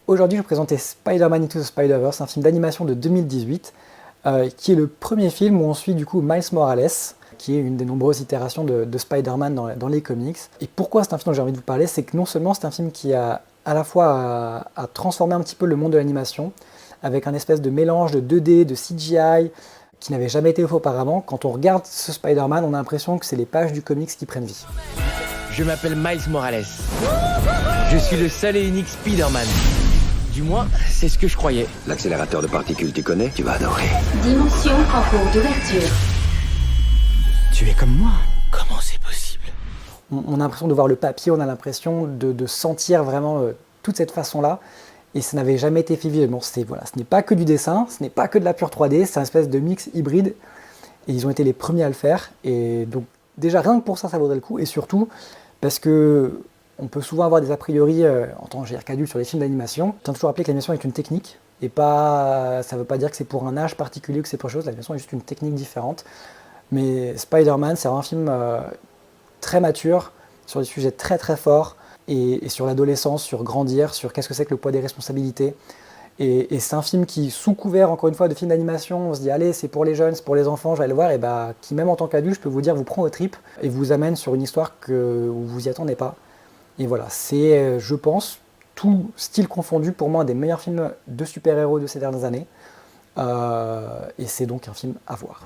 Aujourd'hui, je vais vous présenter Spider-Man Into the Spider-Verse, un film d'animation de 2018, qui est le premier film où on suit du coup Miles Morales, qui est une des nombreuses itérations de Spider-Man dans les comics. Et pourquoi c'est un film dont j'ai envie de vous parler, c'est que non seulement c'est un film qui a à la fois a transformé un petit peu le monde de l'animation, avec un espèce de mélange de 2D, de CGI, qui n'avait jamais été fait auparavant. Quand on regarde ce Spider-Man, on a l'impression que c'est les pages du comics qui prennent vie. Je m'appelle Miles Morales. Je suis le seul et unique Spider-Man. Du moins, c'est ce que je croyais. L'accélérateur de particules, tu connais? Tu vas adorer. Dimension en cours d'ouverture. Tu es comme moi. Comment c'est possible? On a l'impression de voir le papier, on a l'impression de sentir vraiment toute cette façon-là. Et ça n'avait jamais été fait visuellement. Voilà, ce n'est pas que du dessin, ce n'est pas que de la pure 3D, c'est un espèce de mix hybride. Et ils ont été les premiers à le faire. Et donc déjà, rien que pour ça, ça vaudrait le coup. Et surtout, parce que on peut souvent avoir des a priori en tant qu'adulte sur les films d'animation. Je tiens toujours à rappeler que l'animation est une technique. Et pas, ça ne veut pas dire que c'est pour un âge particulier ou que c'est pour autre chose. L'animation est juste une technique différente. Mais Spider-Man, c'est un film très mature, sur des sujets très très forts, et sur l'adolescence, sur grandir, sur qu'est-ce que c'est que le poids des responsabilités. Et c'est un film qui, sous couvert, encore une fois, de film d'animation, on se dit, allez, c'est pour les jeunes, c'est pour les enfants, je vais aller le voir, et bah, qui même en tant qu'adulte, je peux vous dire, vous prend aux tripes, et vous amène sur une histoire où vous y attendez pas. Et voilà, c'est, je pense, tout style confondu, pour moi, un des meilleurs films de super-héros de ces dernières années. Et c'est donc un film à voir.